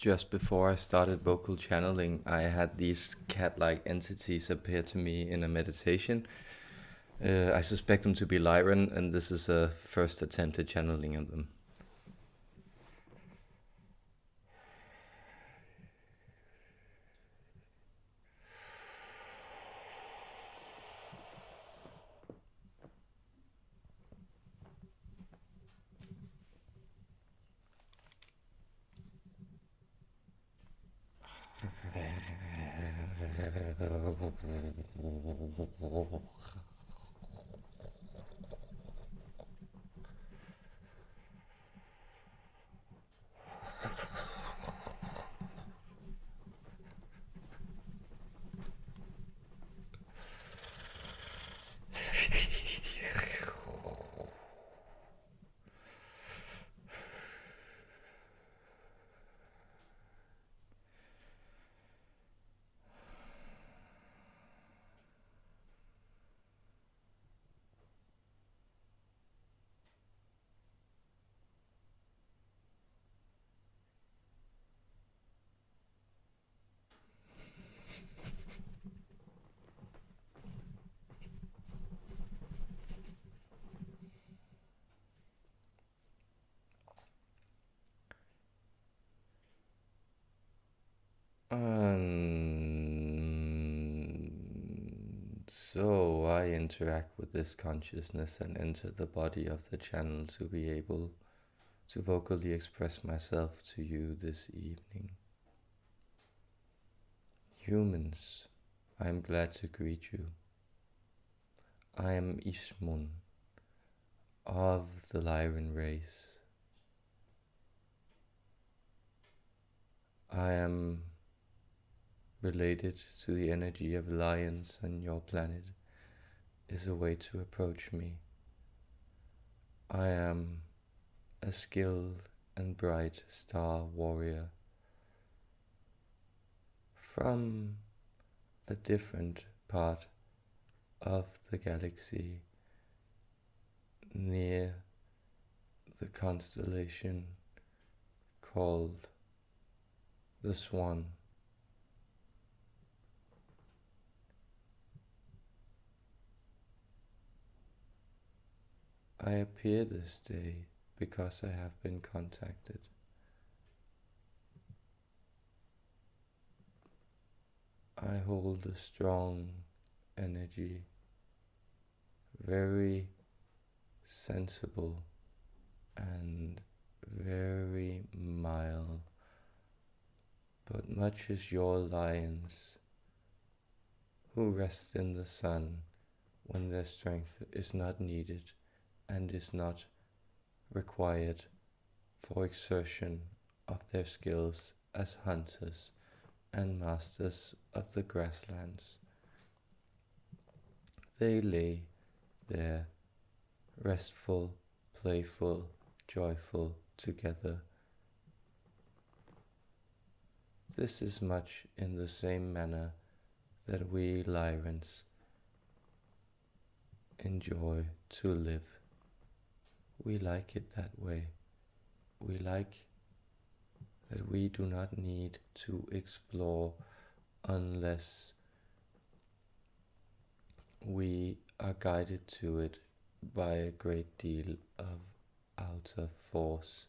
Just before I started vocal channeling, I had these cat-like entities appear to me in a meditation. I suspect them to be Lyran, and this is a first attempt at channeling of them. So I interact with this consciousness and enter the body of the channel to be able to vocally express myself to you this evening. Humans, I am glad to greet you. I am Iesmūn of the Lyran race. I am related to the energy of lions, and your planet is a way to approach me. I am a skilled and bright star warrior from a different part of the galaxy near the constellation called the Swan. I appear this day because I have been contacted. I hold a strong energy, very sensible and very mild, but much as your lions who rest in the sun when their strength is not needed and is not required for exertion of their skills as hunters and masters of the grasslands. They lay there, restful, playful, joyful together. This is much in the same manner that we Lyrans enjoy to live. We like it that way. We like that we do not need to explore unless we are guided to it by a great deal of outer force.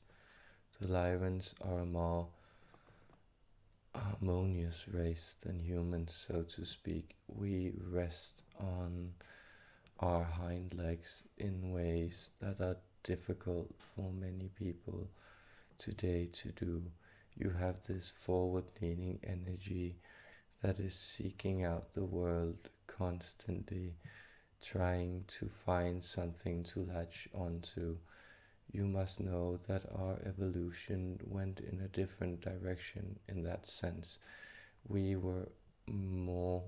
The Lyrans are a more harmonious race than humans, so to speak. We rest on our hind legs in ways that are difficult for many people today to do. You have this forward-leaning energy that is seeking out the world constantly, trying to find something to latch onto. You must know that our evolution went in a different direction in that sense. We were more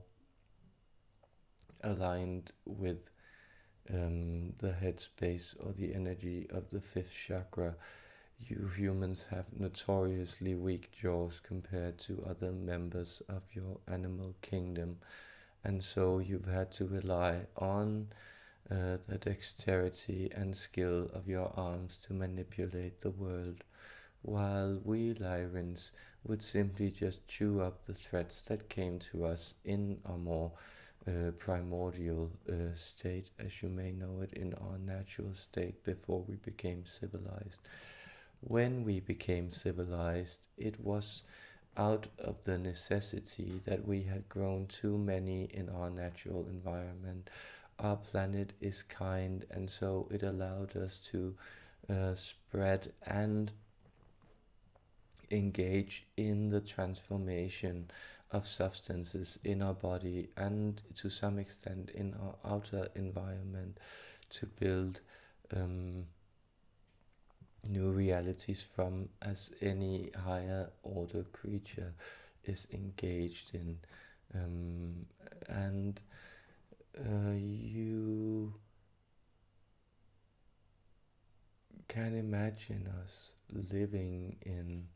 aligned with the headspace or the energy of the fifth chakra. You humans have notoriously weak jaws compared to other members of your animal kingdom, and so you've had to rely on the dexterity and skill of your arms to manipulate the world, while we Lyrans would simply just chew up the threats that came to us in a more primordial state, as you may know it, in our natural state before we became civilized. When we became civilized, it was out of the necessity that we had grown too many in our natural environment. Our planet is kind, and so it allowed us to spread and engage in the transformation of substances in our body and to some extent in our outer environment to build new realities from, as any higher order creature is engaged in. And you can imagine us living in,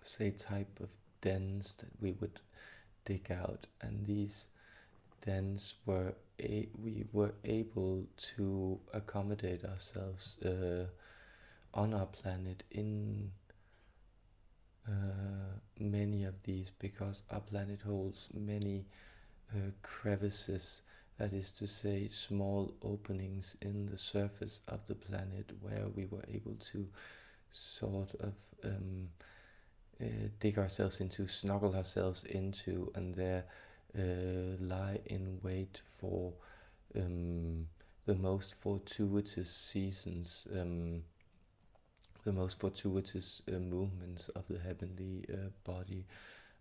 say, type of dens that we would dig out, and these dens were we were able to accommodate ourselves on our planet in many of these, because our planet holds many crevices, that is to say, small openings in the surface of the planet where we were able to sort of dig ourselves into, snuggle ourselves into, and there lie in wait for the most fortuitous seasons, the most fortuitous movements of the heavenly body.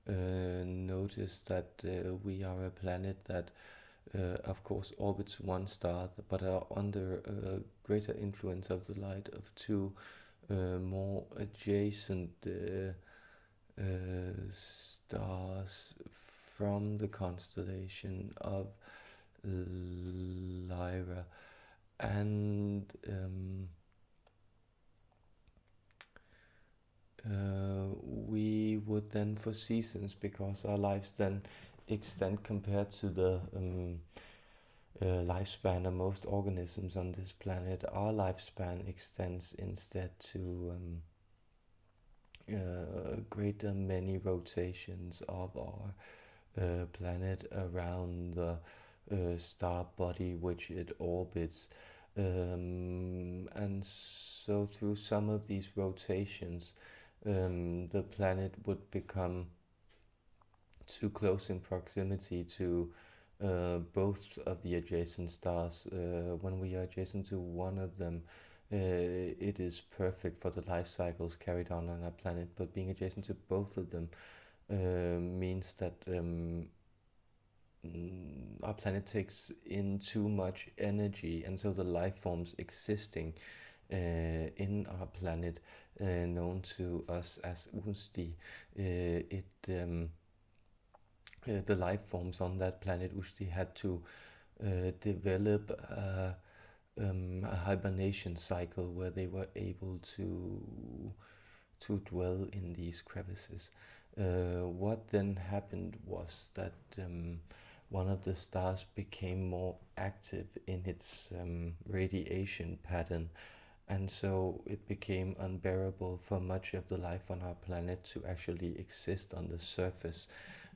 Notice that we are a planet that of course orbits one star, but are under greater influence of the light of two more adjacent stars from the constellation of Lyra. And we would then, for seasons, because our lives then extend compared to the lifespan of most organisms on this planet, our lifespan extends instead to greater many rotations of our planet around the star body which it orbits. And so through some of these rotations, the planet would become too close in proximity to both of the adjacent stars. When we are adjacent to one of them, it is perfect for the life cycles carried on our planet, but being adjacent to both of them means that our planet takes in too much energy, and so the life forms existing in our planet, known to us as Ūdsthi, the life forms on that planet Ūdsthi had to develop a hibernation cycle where they were able to dwell in these crevices. What then happened was that one of the stars became more active in its radiation pattern, and so it became unbearable for much of the life on our planet to actually exist on the surface.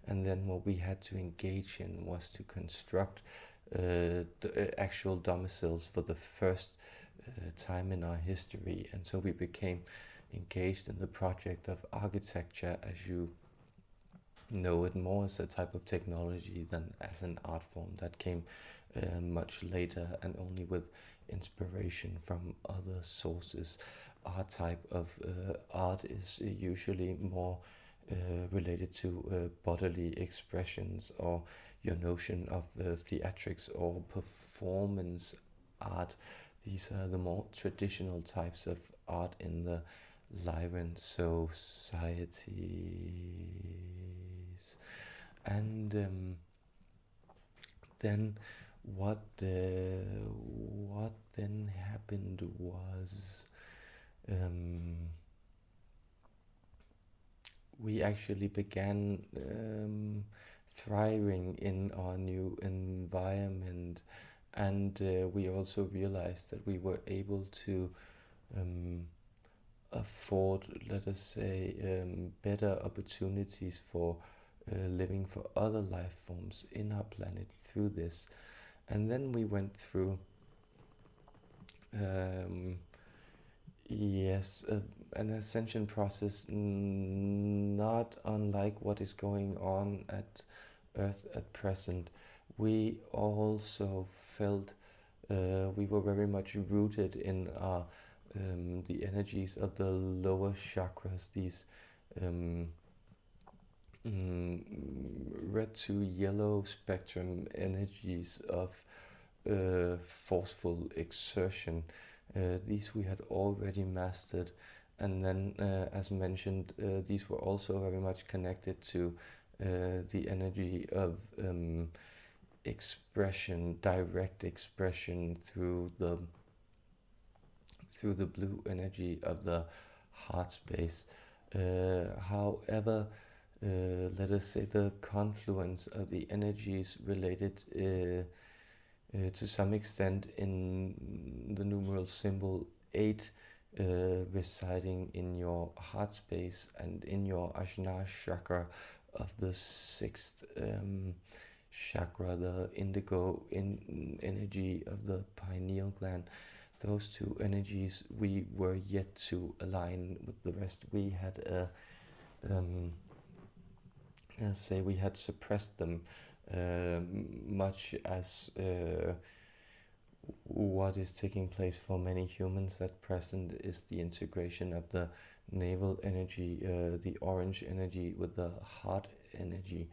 And then what we had to engage in was to construct actual domiciles for the first time in our history. And so we became engaged in the project of architecture, as you know it, more as a type of technology than as an art form that came much later and only with inspiration from other sources. Our type of art is usually more related to bodily expressions, or your notion of theatrics or performance art. These are the more traditional types of art in the Lyran societies. And then what then happened was we actually began thriving in our new environment, and we also realized that we were able to afford, let us say, better opportunities for living for other life forms in our planet through this. And then we went through, yes, an ascension process not unlike what is going on at Earth at present. We also felt we were very much rooted in the energies of the lower chakras, these um, red to yellow spectrum energies of forceful exertion. These we had already mastered, and then, as mentioned, these were also very much connected to the energy of expression, direct expression through the blue energy of the heart space. However, let us say the confluence of the energies related to some extent in the numeral symbol 8 residing in your heart space and in your Ajna chakra of the sixth chakra, the indigo energy of the pineal gland. Those two energies we were yet to align with the rest. We had say we had suppressed them, much as what is taking place for many humans at present is the integration of the navel energy, the orange energy, with the heart energy,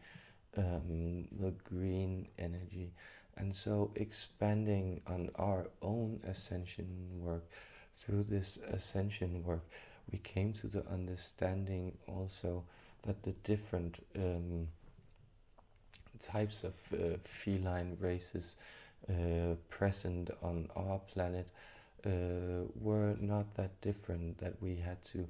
the green energy. And so expanding on our own ascension work, through this ascension work, we came to the understanding also that the different types of feline races present on our planet were not that different, that we had to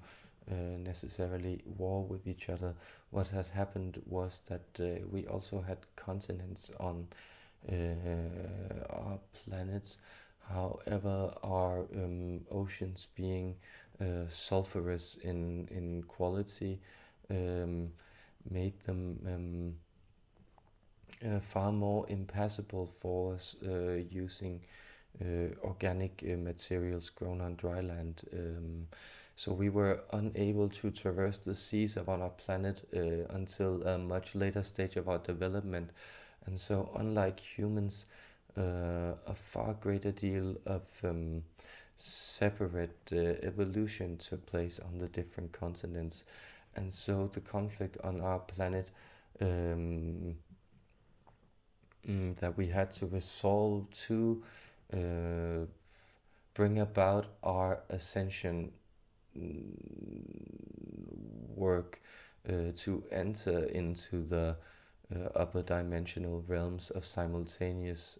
necessarily war with each other. What had happened was that we also had continents on our planets. However, our oceans being sulfurous in quality made them far more impassable for us using organic materials grown on dry land. So we were unable to traverse the seas of our planet until a much later stage of our development. And so, unlike humans, a far greater deal of separate evolution took place on the different continents. And so the conflict on our planet that we had to resolve to bring about our ascension work, to enter into the upper dimensional realms of simultaneous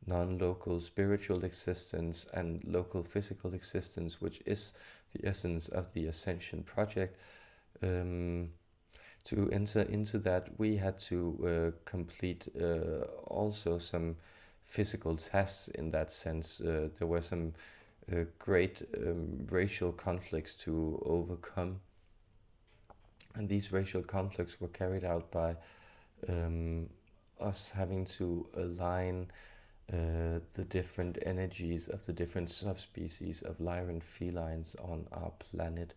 non-local spiritual existence and local physical existence, which is the essence of the Ascension project. To enter into that, we had to complete also some physical tests in that sense. There were some great racial conflicts to overcome. And these racial conflicts were carried out by us having to align the different energies of the different subspecies of Lyran felines on our planet.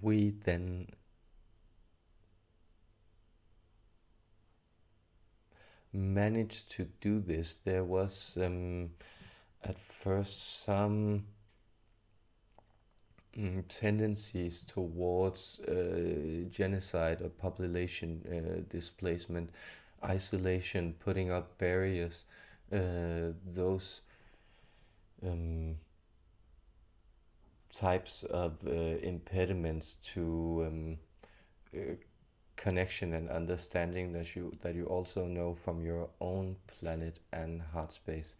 We then managed to do this. There was at first some tendencies towards genocide or population displacement, isolation, putting up barriers. Those types of impediments to connection and understanding that you also know from your own planet and heart space.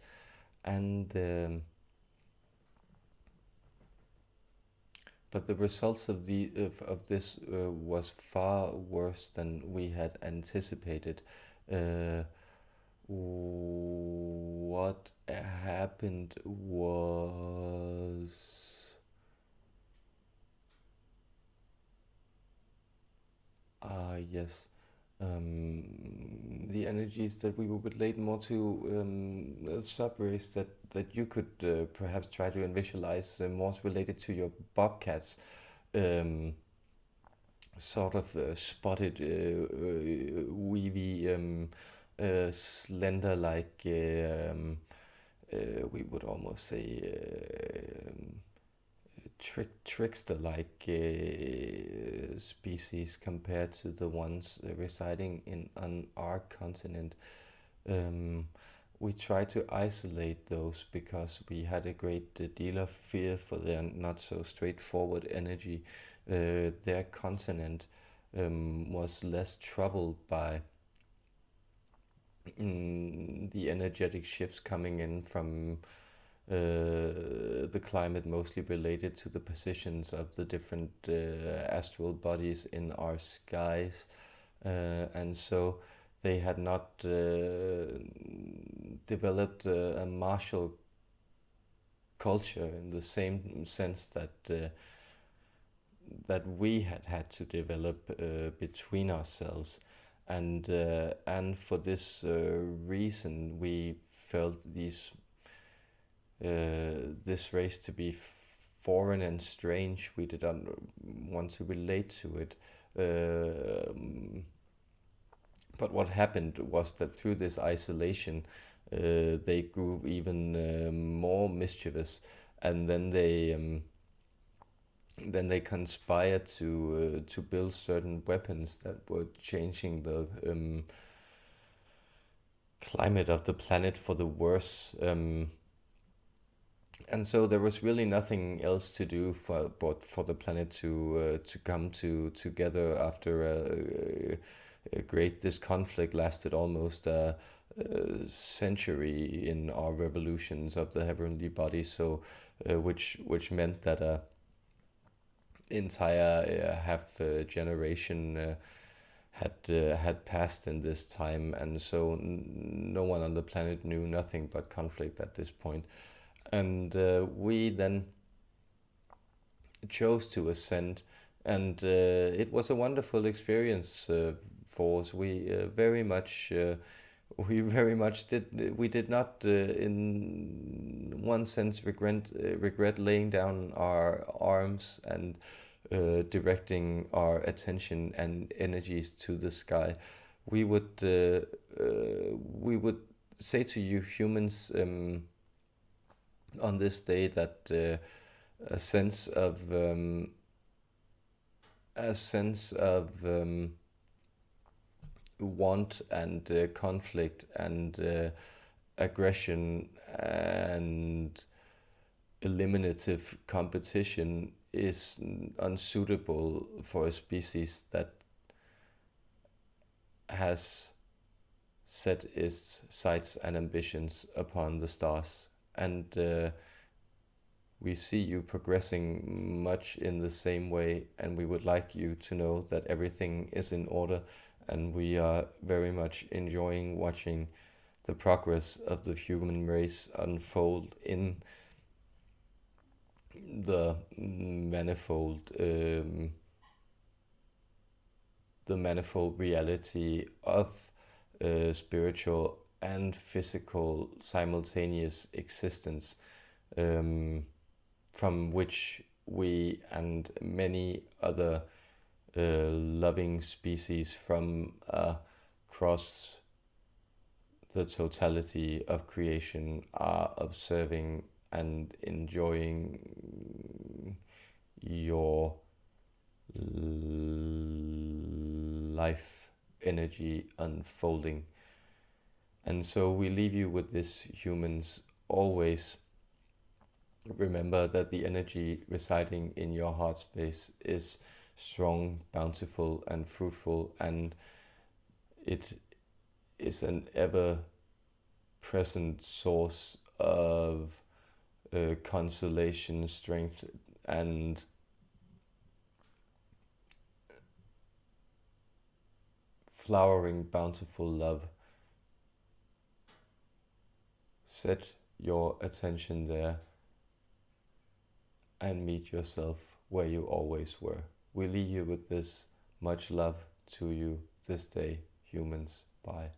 And but the results of this was far worse than we had anticipated. what happened was, yes, the energies that we would relate more to subrays that you could perhaps try to visualize more related to your bobcats, um, sort of spotted, weavy, slender, like we would almost say trickster like species compared to the ones residing in on our continent. Um, we try to isolate those because we had a great deal of fear for their not so straightforward energy. Their continent was less troubled by the energetic shifts coming in from the climate, mostly related to the positions of the different astral bodies in our skies. And so they had not developed a martial culture in the same sense that we had had to develop between ourselves. And for this reason, we felt this race to be foreign and strange. We did not want to relate to it. But what happened was that through this isolation, they grew even more mischievous, and then they conspired to build certain weapons that were changing the climate of the planet for the worse. And so there was really nothing else to do but for the planet to come together after a great. This conflict lasted almost a century in our revolutions of the heavenly body. So, which meant that entire half generation had passed in this time, and so no one on the planet knew nothing but conflict at this point. And we then chose to ascend, and it was a wonderful experience for us. We very much did. We did not, in one sense, regret laying down our arms and directing our attention and energies to the sky. We would say to you humans, on this day, that a sense of want and conflict and aggression and eliminative competition is unsuitable for a species that has set its sights and ambitions upon the stars. And we see you progressing much in the same way, and we would like you to know that everything is in order, and we are very much enjoying watching the progress of the human race unfold in the manifold reality of spiritual and physical simultaneous existence, from which we and many other loving species from across the totality of creation are observing and enjoying your life energy unfolding. And so we leave you with this, humans. Always remember that the energy residing in your heart space is strong, bountiful, and fruitful, and it is an ever-present source of consolation, strength, and flowering, bountiful love. set your attention there and meet yourself where you always were. We leave you with this. Much love to you this day, humans. Bye.